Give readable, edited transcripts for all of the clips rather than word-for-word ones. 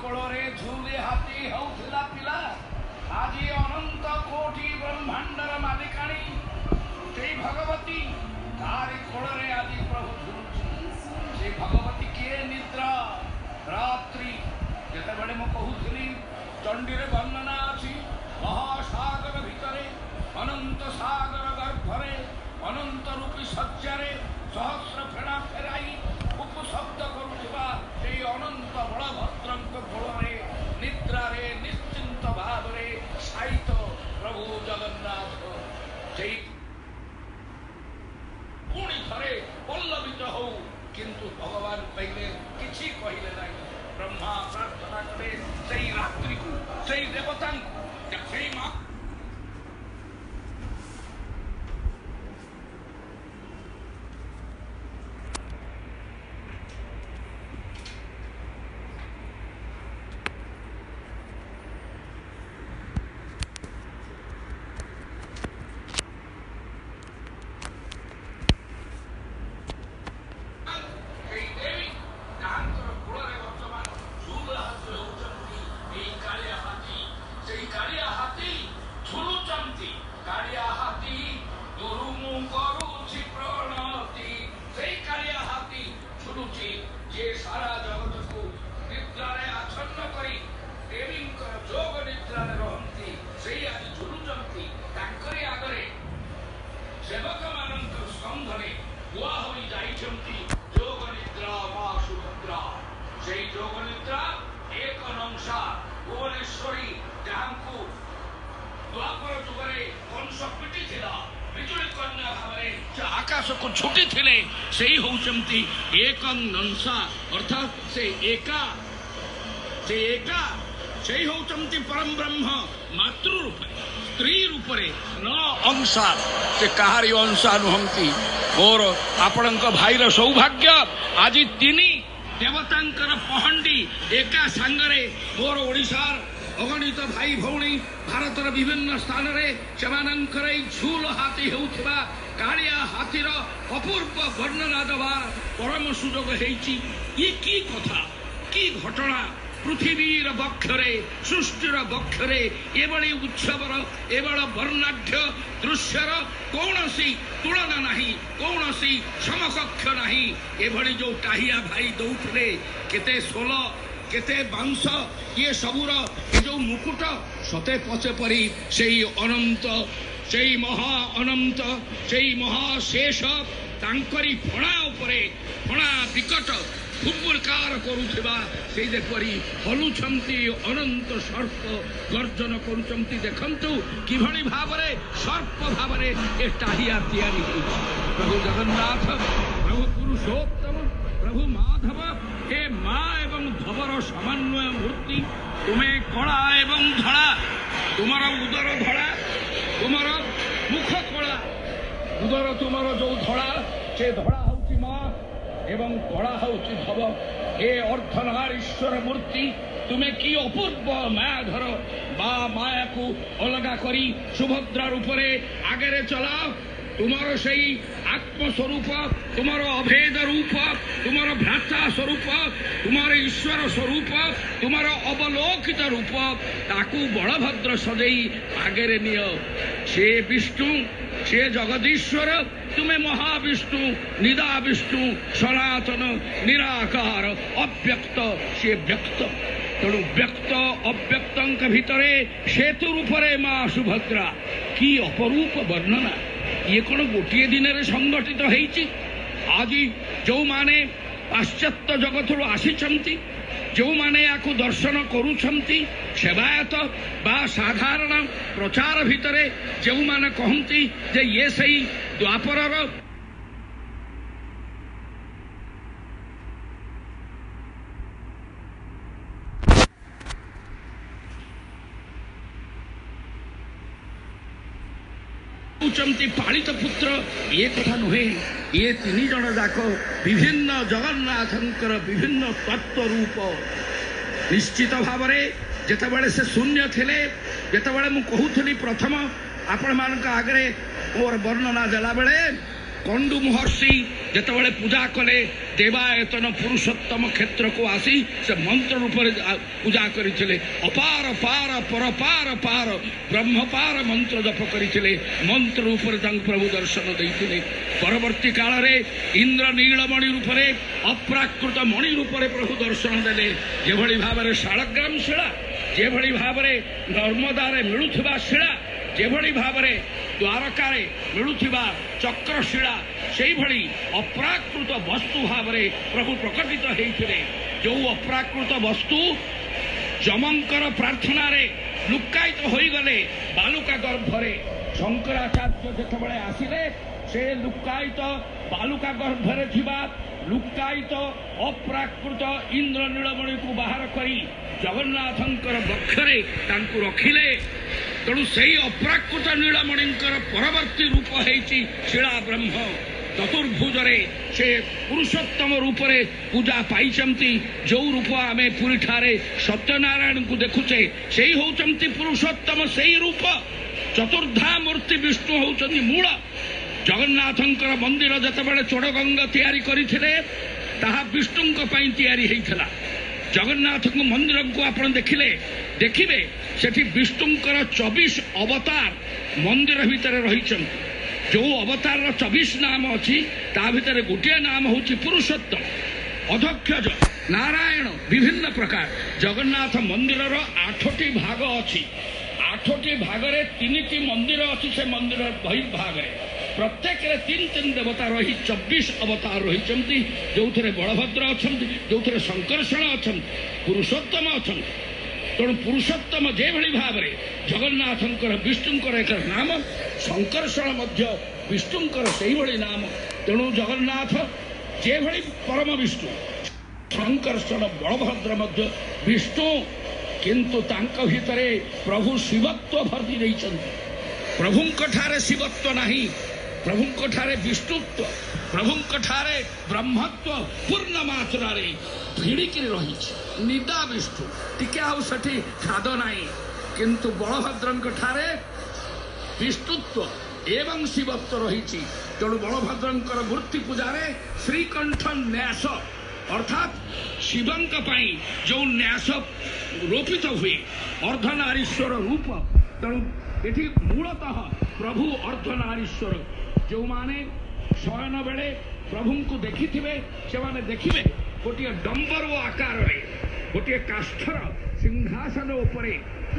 कोଳରେ झूले हाथी होउथिला पिला आज अनंत कोटि ब्रह्मांडर मालिकाणी से भगवती तारी कोଳରେ आज प्रभु झुलुछि से भगवती किए निद्रा रात्रि जेतेबेले मु कहूथिली चंडी रे वर्णना अछि महासागर भितरे अनंत सागर गर्भरे अनंत रूपी सज्जारे सहस्र फेणा फेराई उपशब्द करुवा से अनंत बलभद्रंक कोଳରେ निद्रारे निश्चिंत भावरे साईत प्रभु जगन्नाथ से पुणी थरे पल्लवित हो किंतु भगवान कहले किछि कहले नहीं ब्रह्मा प्रार्थना करे से रात्रि को से देवता से मां आकाश को छुटी थिले से ही होचंती एक नंसा अर्थात से एका से ही होचंती परम ब्रह्म मातृ रूप स्त्री रूप रे न अंशा से कहारी अंशा नुहंती और आपणक भाईर सौभाग्य आज तीन देवतांकर पहंडी एका सांगरे मोर ओडिशार अगणित भाई भौणी भारतर विभिन्न स्थान रे झूल हाथी होउथिबा कालिया हाथीर अपूर्व वर्णना देवार परम सुजोग हेइची ये की कथा की घटना पृथ्वीर बक्षरे सृष्टिर बक्षरे एभली उत्सवर एभल वर्णाढ्य दृश्यर कौनसी तुलना नहीं कौनसी समकक्ष नहीं एभली जो टाहिया भाई दौथले केते सोल केते बांस ये सबुर ये जो मुकुट सते पचे परी से अनंत से महा अनंत से महाशेष तांकरी फणा उपरे फणा विकट फुटबलकार करुथिबा से जेपरी हलुछंती अनंत सर्प गर्जन करुछंती देखंतु किभली भावरे सर्प भावरे ए टाहिया तैयारी होइछि प्रभु जगन्नाथ प्रभु पुरुषोत्तम प्रभु माधव हे मां एवं धवर समन्वय मूर्ति तुम्हें कला एवं धड़ा तुमर उदर धड़ा तुमर मुख कला उदर तुमर जो धड़ा से धड़ा होउछि मां एवं कला होउछि धव हे अर्धनार ईश्वर मूर्ति तुम्हें की अपूर्व माया धर बा माया को अलगा करी सुभद्रा रूप रे आगे चलाओ तुमर से आत्मस्वरूप तुमर अभेद रूप तुमर भ्राता स्वरूप तुमर ईश्वर स्वरूप तुमर अवलोकित रूप ताकू बलभद्र सजई आगे निय से विष्णु से जगदीश्वर तुम्हें महाविष्णु निदा विष्णु सनातन निराकार अव्यक्त से व्यक्त तेणु व्यक्त अव्यक्तंक भितरे सेतु रूपरे मां सुभद्रा की अपरूप वर्णना ये कौन गोटे दिन में संगठित होइछि आज जो माने पाश्चात्य जगत आसी जो माने याकू दर्शन करुछंती सेवायत बा साधारण प्रचार भितरे जो माने कहंती जे ये सही द्वापरर पालित पुत्र ये कथा नुहे ये तीन जन जाक विभिन्न जगन्नाथंकर विभिन्न तत्व रूप निश्चित भाव जितेबाला से शून्य थे जितेबाला मु कहूली प्रथम आपण मान आगे मोर वर्णना देला बेले कंडु महर्षि जितेबाला पूजा कले देवायतन पुरुषोत्तम क्षेत्र को आसी से मंत्र रूप पूजा करते अपार पार पर पार पार ब्रह्म पार मंत्र जप करते मंत्र रूप प्रभु दर्शन देते परवर्ती काल रे इंद्र नीलमणि रूप अप्राकृत मणि रूप प्रभु दर्शन देले जेभली भाव में शालग्राम शिला जेभली भाव में नर्मदारे मिलुथिबा शिला जेभली भाव में द्वारका मिलुथिबा चक्रशिला से भली अप्राकृत वस्तु भाव में प्रभु प्रकटित होते जो अप्राकृत वस्तु जमंकर प्रार्थना रे लुकायित हो गले बालुका गर्भरे शंकराचार्य जितेबाला आसिले से लुकायित बालुका गर्भरे थिबा लुकायित अप्राकृत इंद्र नीलमणि को बाहर करी जगन्नाथंकर बक्षरे तांकु रखिले तेणु से अप्राकृत नीलमणिंकर परवर्ती रूप है शिला ब्रह्म चतुर्भुजरे से पुरुषोत्तम रूप रे पूजा पाई जो रूप आम पुरी ठारे सत्यनारायण को देखुचे से होचंती पुरुषोत्तम से रूप चतुर्धा मूर्ति विष्णु होचंती मूल जगन्नाथंकर मंदिर जितेबाला चोड़गंगा तैयारी करथिले ताहा विष्णुंक पई तैयारी हेइथला जगन्नाथ मंदिर को आपण देखिले देखिबे सेठी विष्णुंकर 24 अवतार मंदिर भितर रही जो अवतार 24 नाम अच्छी ता भितर गोटे नाम होची पुरुषोत्तम अध्यक्ष नारायण विभिन्न प्रकार जगन्नाथ मंदिर 8टी भाग अच्छी 8टी भागरे 3टी मंदिर अच्छी से मंदिर बहिर्भाग प्रत्येक 3 देवता रही 24 अवतार रही जो थे बलभद्र अच्छा जो थे शंकरषण अच्छा पुरुषोत्तम अच्छा तेणु पुरुषोत्तम जेभली भाव में जगन्नाथंकर विष्णुंकर एक नाम शंकरषण विष्णुंकर से भली नाम तेणु जगन्नाथ जेभली परम विष्णु शंकरषण बलभद्र विष्णु किंतु तांक भितरे प्रभु शिवत्व भर्ती देइछन्ति प्रभुंक ठारे शिवत्व नहीं प्रभुंक ठारे विष्णुत्व प्रभुंक ठारे ब्रह्मत्व पूर्ण मात्रा रे भिड़िकी रही निदा विष्णु टिके आउ सठी खाद नहीं किंतु बलभद्रंक ठारे विष्णुत्व एवं शिवत्व रही तेणु बलभद्रंकर मूर्ति पूजारे श्रीकंठ न्यास अर्थात शिवंक पाई जो न्यास रोपित हुए अर्धनारीश्वर रूप तेणु ये मूलतः प्रभु अर्धनारीश्वर जो माने शयन बेले प्रभु को देखि से माने देखिबे गोटे डंबर आकार गोटे काष्ठर सिंहासन उपरे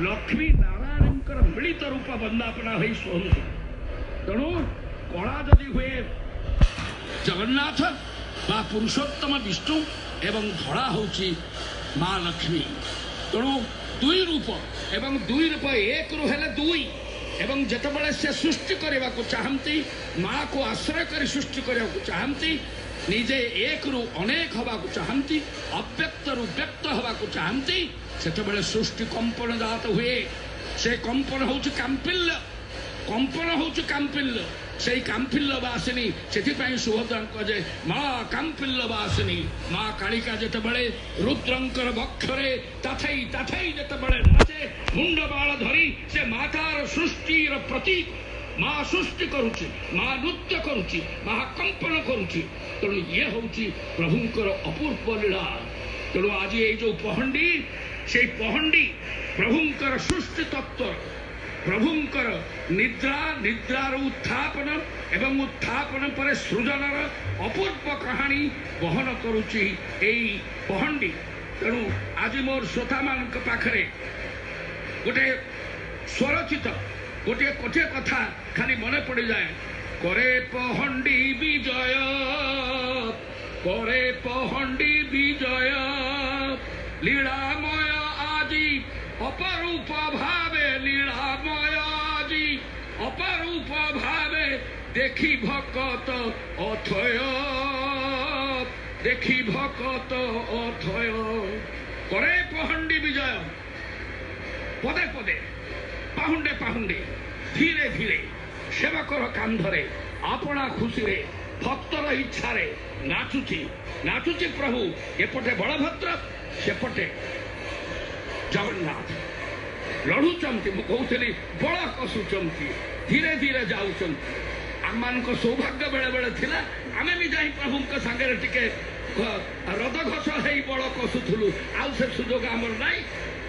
लक्ष्मी नारायण मिलित रूप वंदापना हो शोभु तेणु कला जदि हुए जगन्नाथ बा पुरुषोत्तम विष्णु एवं धड़ा होची माँ लक्ष्मी तेणु दुई रूप एवं दुई रूप एक रु हेले दुई एवं जितेबाला से सृष्टि करने को चाहती माँ को आश्रय कर सृष्टि करने को चाहती निजे एक रु अनेक हवा को चाहती अव्यक्त रु व्यक्त हवा को चाहती से सृष्टि कंपन जात हुए से कंपन हूँ कांपिल्य कंपन हूँ कांपिल्य से कांपिल्य बासिनी से सुभद्रा जे माँ कांपिल्य बासिनी माँ कालिका जितेबाला रुद्रंकर बक्षरे तथई तथई जितेबाला नाचे मुंड बाल धरी से मातार सृष्टिर प्रतीक माँ सृष्टि करुची माँ नृत्य करुची माँ कंपन करुची तेणु ये हूँ प्रभुंकर अपूर्व लीला तेणु आज ये जो पहंडी से पहंडी प्रभुंकर सृष्टि तत्व प्रभुंकर निद्रा निद्रार उत्थापन एवं उत्थापन पर सृजनर अपूर्व कहानी बहन करुची एई पहंडी तेणु आज मोर श्रोता मान पाखरे गोटे स्वरचित गोटे कोटे कथा खाली मन पड़ जाए करे पहंडी विजय करे पहंडी विजय लीलामय आजी अपरूप भावे लीलामय आजी अपरूप भावे देखी भकत अथय देखी भकत अथय करे पहंडी विजय पदे पदे पाहुंडे पाहुंडे धीरे धीरे सेवकर कांधरे आपणा खुशी रे भक्तर इच्छा रे नाचुची नाचुची प्रभु एपटे बलभद्र सेपटे जगन्नाथ लड़ुचंती कहूली बल कसुचंती धीरे धीरे जाऊचंती आम सौभाग्य बेले बेले थिला आमे भी जाई प्रभु सागर टिके रद घस है बड़ कसुलु आउ से सुजोग आमर नाई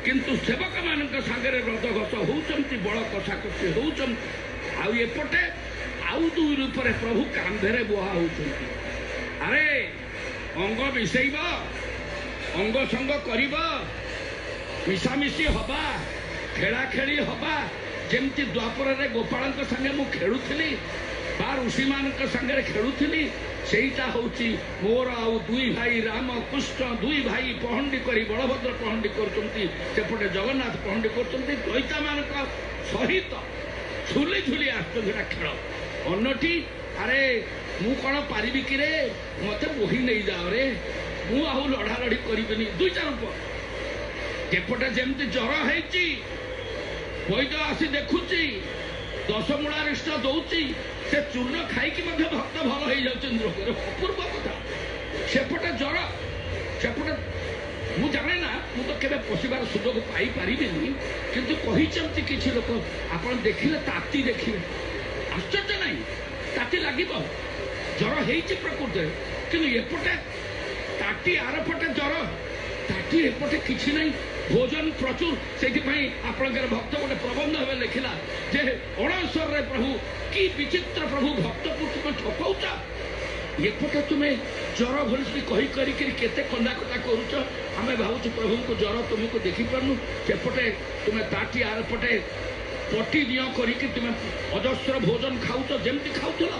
किंतु सेवक मान सागर रद घस होती बड़ कषा कषि होती एपटे आउ दुई रूप प्रभु कांधे बुहा होती अरे अंग मिसेब अंग संग कर मिशामिशी हवा खेला खेली हवा जमती द्वापर रे गोपाल संगे मु खेलुली बा ऋषि मान संगे खेलुली सेटा होची मोर आउ दुई भाई राम कृष्ण दुई भाई पहंडी करी बलभद्र पहंडी करपटे जगन्नाथ पहंडी कर द्वैता मान सहित झुली झुली आसटा खेल अन्नटी अरे मु कौन पारिबी कि रे मत बोही नहीं जाओ रे मु आउ लड़ा लड़ी करी दुईटा रूप जेपटे जमती जर है वैद आसी देखुची दशमूलारिष्ट दौची से चूर्ण खाई भक्त भल हो जाते अपूर्व कथा सेपटे जर सेपटे मु जाने ना मु तो केबे पशिबार सुजोग पाई पारिबिनी किंतु कहिचंती किछि लोक आपण देखिले ताती देखिबे आश्चर्य नहीं ताती लागिबो जर हेइछि प्रकृति किंतु एपटे ताती आरपटे जर ताती एपटे किछि नहीं भोजन प्रचुर से आपणकर भक्त गोटे प्रबंध भाव लिखला जे अणस्वर रे प्रभु कि विचित्र प्रभु भक्त को तुम ठकाउच एपटे तुम्हें जर भली कही करते कंदा कथा करुच आम भावुँ प्रभु को जर तुमको देखिपारू सेपटे तुम्हें ताटी आर पटे पटी दिय करके तुम अजस्र भोजन खाऊच जमती खाऊल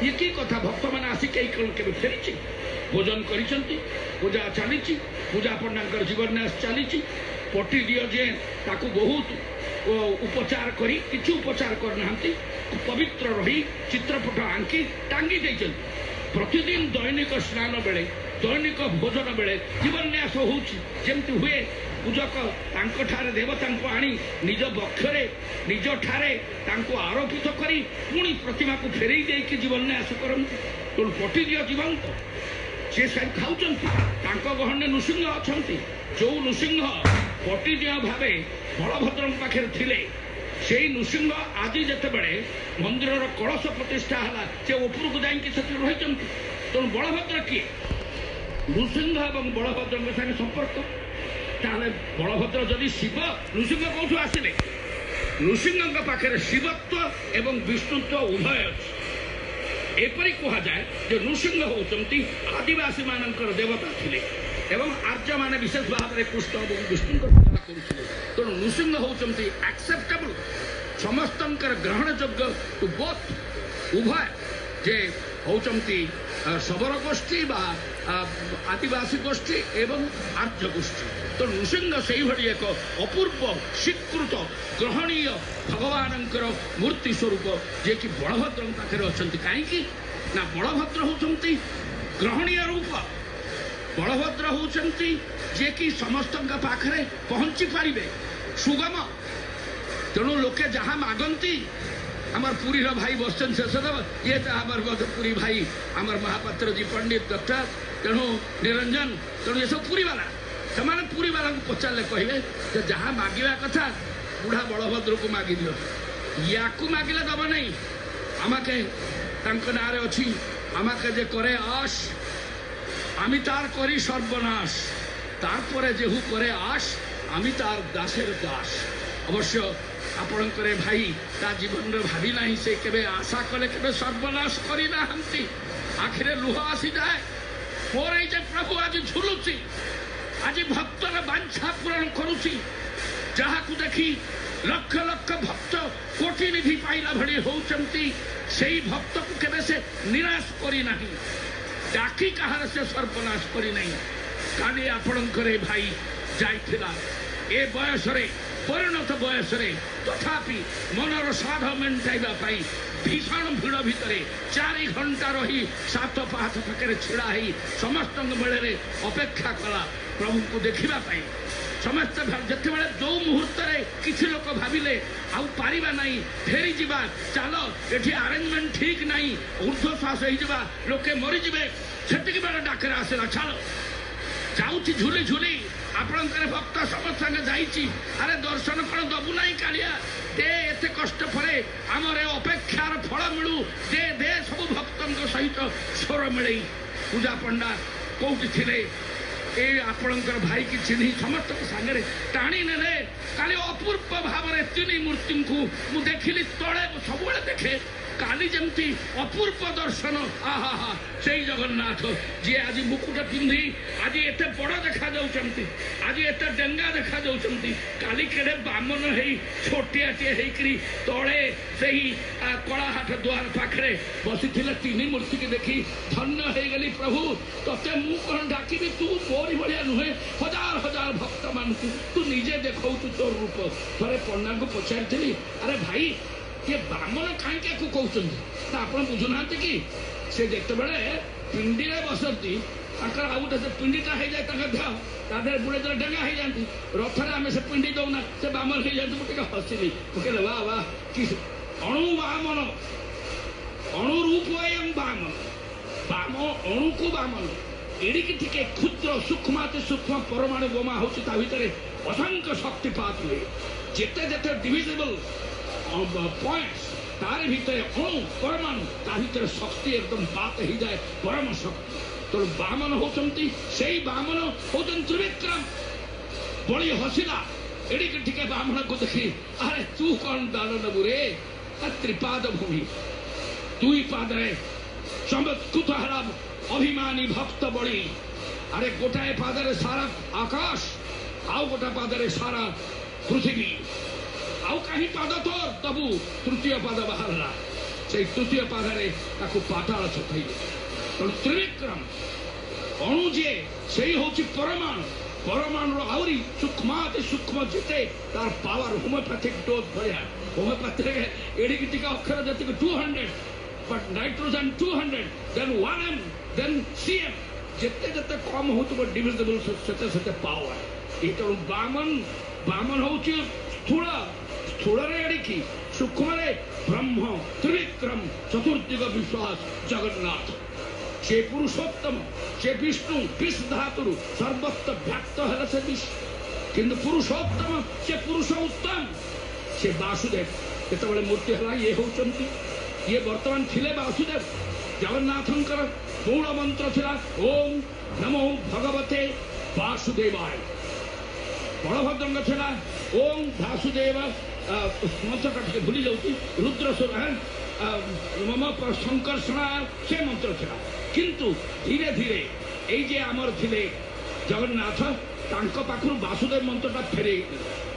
ये कि कथा भक्त मैंने आसिक के फेरी भोजन करिसेंती पूजा चली पूजा पंडा जीवन चली पटी दियो जे ताकू बहुत उपचार करी किसी उपचार करना पवित्र रही चित्रपट आंकी टांगी देते प्रतिदिन दैनिक स्नान बेले दैनिक भोजन बेले जीवन्यास होमती हुए पूजक ठारे देवता आनी निज बक्षरे निज ठारे आरोपित करी पुणी प्रतिमा को फेरई देकी जीवन्यास करती तेणु पटी दियो जीवंत सी खाऊँ गहने नृसिंह अच्छा जो नृसिंह पटीदिय भाव बलभद्र पाखे थिले से नृसिंह आज जिते बड़े मंदिर कलश प्रतिष्ठा है से उपरको जाकि रही तेणु बलभद्र किए नृसिंह और बलभद्र साथ संपर्क ताले बलभद्र जदि शिव नृसिंह कौटू आसिले नृसिंह पाखे शिवत्व एवं विष्णुत्व उभय अच्छे एपरी कह जाए जो नृसिंह होती आदिवासी मानकर देवता थिले एवं आर्य माने विशेष भाव में कृष्ण और विष्णु पूजा करुले तेणु नृसिंह होती एक्सेप्टेबल समस्त ग्रहण योग्य टू बोथ उभय जे होती शबर गोष्ठी आदिवासी गोष्ठी एवं आर्य गोष्ठी तो नृसिंह से एक अपूर्व स्वीकृत ग्रहणीय भगवान मूर्ति स्वरूप जे कि बलभद्र पाखे अच्छा कहीं ना बलभद्र होती ग्रहणीय रूप बलभद्र होती जे कि समस्त पाखे पहुंची पारे सुगम तेणु लोके जहाँ मागंती आमर पुरीर भाई बसन शेषदेव ये आमर पुरी भाई आमर महापात्र जी पंडित डॉक्टर तेणु निरंजन तेणु ये सब पुरी वाला से पुरी वाला को पचारे कहे जहाँ मांगा कथा बुढ़ा बलभद्र को मागी दियो या मागिले दब नहीं आमाके ना अच्छी आमाके जे करे आश आमी तार करी सर्वनाश तारपरे जेहू करे आश आमी तार दासेर दास अवश्य आपणकर भाई ता जीवन में भावी ना से केबे आशा कले केबे सर्वनाश करी ना आखिरे लुह आसी जाए मोर जे प्रभु आज झुलुची आज भक्तर बांछा पूरण करुची जहाँ को देखी लक्ष लक्ष भक्त कोटि निधि पाइला भली होचंती सेई भक्त को केबे से निराश करी नहीं डाकी कहार से सर्वनाश करी नहीं काली आपणकर भाई जाइथिला ए बयस रे परिणत बयस रे तथापि मनर साध मेन्टाइबा पाई भीषण भीड़ भितर 4 घंटा रही 7 पाहाच पाखे छिड़ा ही समस्त बेले अपेक्षा कला प्रभु को देखा समस्त जिते बड़े जो मुहूर्त किसी लोक भाविले आउ पारिबा नहीं फेरी जीवा चलो ये आरेंजमेंट ठीक नहीं ऊर्ध्वश्वास हो लोके मरीजे से बेले डाकरे आसला चलो जाऊँगी झुली झुली ଆପଣଙ୍କର ଭକ୍ତ ସମସ୍ତଙ୍କ ଯାଇଛି ଆରେ ଦର୍ଶନ କ'ଣ ଦବୁ ନାହିଁ କାଳିଆ ଦେ ଏତେ କଷ୍ଟ ପରେ ଆମର ଏ ଅପେକ୍ଷାର ଫଳ ମିଳୁ ଦେ ଦେ ସବୁ ଭକ୍ତଙ୍କ ସହିତ ସ୍ୱର ମିଳେଇ ପୂଜା ପଣ୍ଡା କୋଉଠି ଥିଲେ ଏ ଆପଣଙ୍କର ଭାଇକି ଚିହ୍ନି ସମସ୍ତଙ୍କ ସାଙ୍ଗରେ ଟାଣି ନେଲେ କାଲି ଅପୂର୍ବ ଭାବରେ ତିନି ମୂର୍ତ୍ତିଙ୍କୁ ମୁଁ ଦେଖିଲି ତଳେ ସବୁବେଳେ ଦେଖେ କାଲି ଯେମିତି ଅପୂର୍ବ ଦର୍ଶନ ଆହା ହା ସେଇ ଜଗନ୍ନାଥ ଯିଏ ଆଜି ମୁକୁଟ ପିନ୍ଧି ଆଜି ଏତେ ବଡ଼ ଦେଖାଯାଉଛନ୍ତି ଆଜି ଏତେ ଡେଙ୍ଗା ଦେଖାଯାଉଛନ୍ତି କାଲି କେଡ଼େ ବାମନ ହେଇ ଛୋଟିଆଟିଏ ହେଇକିରି ତଳେ ସେହି କଳାହାଟ ଦୁଆର ପାଖରେ ବସିଥିଲେ ତିନି ମୂର୍ତ୍ତିକି ଦେଖି ଧନ୍ୟ ହେଇଗଲି ପ୍ରଭୁ ତତେ ମୁଁ କ'ଣ ଡାକିବି ତୁ ମୋରି ଭଳିଆ ନୁହେଁ ହଜାର ହଜାର ଭକ୍ତମାନଙ୍କୁ ତୁ ନିଜେ ଦେଖାଉଛୁ ତୋର ରୂପ ଥରେ ପଣ୍ଡାଙ୍କୁ ପଚାରିଥିଲି ଆରେ ଭାଇ ये बामन कहीं कहते ଆପଣ ବୁଝୁନାହାନ୍ତି କି ସେ ଯେତେବେଳେ ପିଣ୍ଡିରେ ବସନ୍ତି ତାଙ୍କର ଆଉ ଗୋଟେ ପିଣ୍ଡିଟା ହେଇଯାଏ ତାଙ୍କ ଦେହ ତା ଦେହରେ ବୁଢ଼େ ଦେହରେ ଡେଙ୍ଗା ହେଇଯାନ୍ତି ରଥରେ ଆମେ ସେ ପିଣ୍ଡି ଦଉନା ସେ ବାମନ ହେଇଯାନ୍ତି ମୁଁ ଟିକେ ହସିଲି ମୁଁ କହିଲେ ବା ବା କି ଅଣୁ ବାମନ ଅଣୁରୂପ ଏମ୍ ବାମନ ବାମ ଅଣୁକୁ ବାମନ ଏଡ଼ିକି ଟିକେ କ୍ଷୁଦ୍ର ସୂକ୍ଷ୍ମାତି ସୂକ୍ଷ୍ମ ପରମାଣୁ ବୋମା ହେଉଛି ତା ଭିତରେ ଅସଂଖ୍ୟ ଶକ୍ତିପାତ ହୁଏ ଯେତେ ଯେତେ ଡିଭିଜିବଲ୍ पॉइंट्स तारे भीतर अणु परमाणु ता भीतर शक्ति एकदम बात ही जाए परम शक्ति तो बामन होचंती सेई बामन होचन त्रिविक्रम बड़ी हसिला एड़ी के ठीक बामन को देखी अरे तू कौन दान नबु रे त्रिपाद भूमि दुई पाद रे चमत्कृत हरा अभिमानी भक्त बड़ी अरे गोटाए पाद रे सारा आकाश आउ गोटा पाद रे सारा पृथ्वी आउ कहीं पाद तोर तबु तृतीय पाद बाहरला से तृतीय पादरे ताकू पाताल छपाइले तेणु त्रिविक्रम अणु जे से हूँ परमाणु परमाणु आहरी सूक्ष्माति सूक्ष्म जिते तार पावर होमियोपैथिक डोज भाया होमियोपैथी एडिकी टिका अक्षर जति 200 but nitrogen 200 then 1m then cm जिते जिते कम हो डिविजिबल सेते सेते पावर ये तेणु बामन बामन हूँ स्थूल स्थूल एडिकी सूक्ष्म ब्रह्म त्रिविक्रम चतुर्दिग विश्वास जगन्नाथ से पुरुषोत्तम से विष्णु विष धातु सर्वत्र व्याप्त है से विष किंतु पुरुषोत्तम से पुरुष उत्तम से वासुदेव केतबेले मूर्ति है ये होचंती ये वर्तमान थिले वासुदेव जगन्नाथंकर मूल मंत्र थिला ओम नमो भगवते वासुदेवाय बलभद्र थिला ओम वासुदेव मंत्रटा टे भूली जाऊँगी रुद्रस्वर मम संकर्षणा से मंत्र था किंतु धीरे धीरे ये आमर थे जगन्नाथ पाखु वासुदेव मंत्रटा फेरे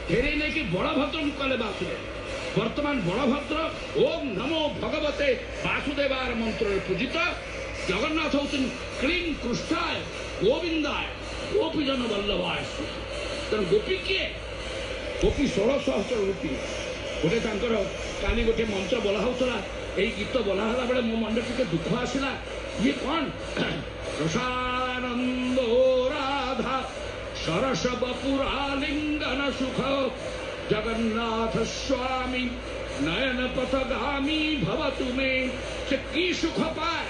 फेरे नहीं कि बलभद्र कले वासुदेव वर्तमान बलभद्र ओम नमो भगवते वासुदेवार मंत्र पूजित जगन्नाथ होती क्लीं कृष्णाय गोविंदाय गोपीजन वल्लभाय तेणु गोपी किए गोपी 16 सहस्र गोपी गोटे काली गोटे मंत्र बोला होता यही गीत बोला बेले मो मन टे दुख आसला ये कौन रसानंदो राधा सरस बपुरालिंगन सुख जगन्नाथ स्वामी नयन पथगामी भवतु में से की सुख पाए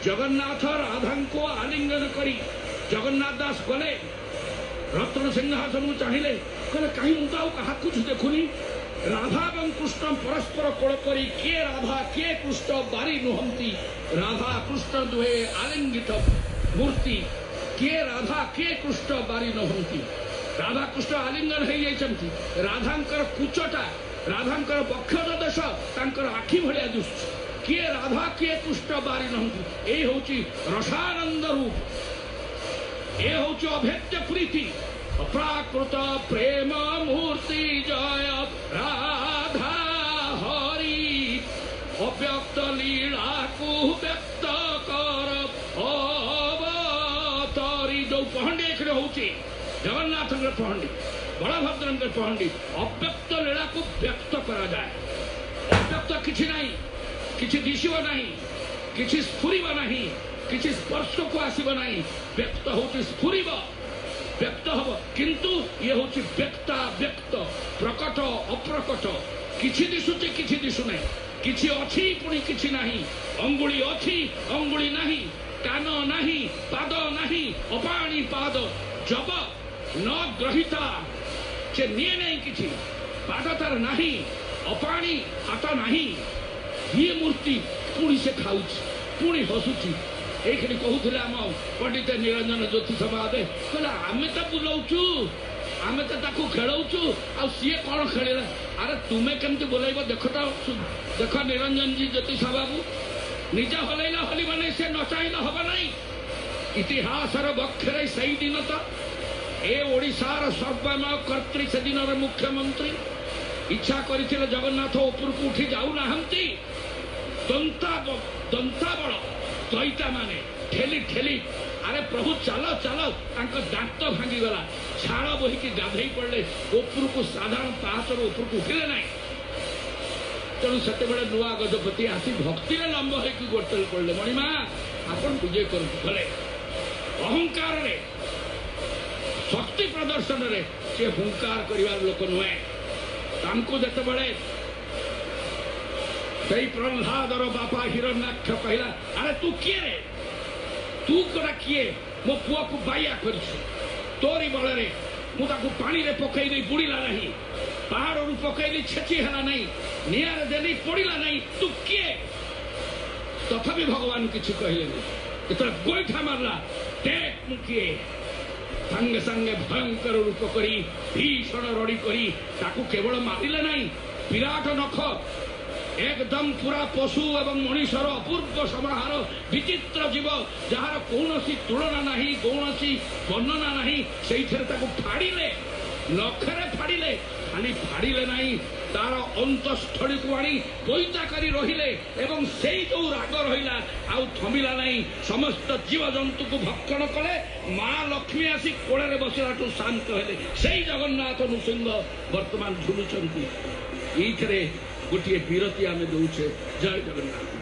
जगन्नाथ राधा को आलिंगन करी जगन्नाथ दास गले रत्न सिंहासन चाहिए कहले कहीं मुझे क्या कुछ देखुनी राधा और कृष्ण परस्पर कोल करी किए राधा किए कृष्ण बारी नुहंती राधा कृष्ण दुहे आलिंगित मूर्ति किए राधा किए कृष्ण बारी नुहंती राधा कृष्ण आलिंगन हो जाती राधांकर कुचटा राधांकर बक्षद देश तांकर आखि भलिया दुष्ट किए राधा किए कृष्ण बारी नुहंती ये हूँ रसानंद रूप ये हूँ अभेद्य प्रीति अप्राकृत प्रेम मूर्ति जय राधा हरि अव्यक्त लीला को व्यक्त कर अवतरी जो पहंडी एक हूँ जगन्नाथ पहंडी बलभद्र पहंडी अव्यक्त लीला को व्यक्त करा जाए अव्यक्त किछि नहीं किछि दिशिब नहीं किछि स्फुरिब नहीं किछि स्पर्श को आसिब नहीं व्यक्त होछि स्फुरिब व्यक्त हम किंतु ये हूँ व्यक्ता व्यक्त प्रकट अप्रकट किछि दिशुचे किछि दिशु नहीं किछि अछि पुणी किछि नहीं अंगुली अछि अंगुली नहीं कान नहीं पाद नहीं अपाणी पाद जब न ग्रहिता से निये नहीं किसी पाद तार नहीं अपाणी हाथ नहीं ये मूर्ति पुणी से खाऊ पुणी हसुची ये कहते आम पंडित निरंजन ज्योतिष महादेव कहला आम तो बुलाऊचु आम तो खेलौचु आ सी कौन खेल अरे तुम्हें केमती बोलेब देख तो देख निरंजन जी ज्योतिष बाबू निज हलैला हलिबा से न चाहला हम ना इतिहासर बक्षरे से दिन तो ए ओडिशार सर्वमय कर्त्री से दिन मुख्यमंत्री इच्छा करथिले जगन्नाथ ऊपर को उठी जाऊ नाहंती दंता बड़ दईता माने ठेली ठेली अरे प्रभु चलो चलो दांत भांगी गला छाड़ बोहिकी गाधई पड़े ऊपर को साधारण पाहचर ऊपर को उठिले ना तेणु से नुआ गजपति आसी भक्ति में लंब हो गोटे पड़े मणिमा आपन विजय कले अहंकार रे शक्ति प्रदर्शन रे से हुंकार करिवार लोक नुहे तांको जेतेबेले से प्रह्लादर बापा हिरण्याक्ष कहला अरे तू किए रे तू कड़ा किए मो पुआ को बाया कर तोरी बल मुझे पानी रे पकईनी बुड़ीला नहीं पहाड़ रू पकईनी छेची है नहीं निआर देली पड़ा नहीं तू किए तथापि भगवान किसी कहले जो गोईठा मारला देख मु किए संगे संगे भयंकर रूप करी भीषण रड़ी करी ताकू केवल मारिले नहीं विराट नख एकदम पूरा पशु एवं मनुष्यर अपूर्व समाहार विचित्र जीव जार कौन तुलना नहीं कौन वर्णना नहीं से फाड़िले नखरे फाड़िले खाली फाड़िले नहीं तार अंतस्थली को आनी पैता करी रहिले एवं से जो राग रहिला आउ थमिला नहीं समस्त जीव जंतु को भक्षण कले माँ लक्ष्मी आसी कोड़े बसला शांत हेले से जगन्नाथ नृसिंह वर्तमान झुलुचंती ये गोटे विरति आम दौचे जय जगन्नाथ।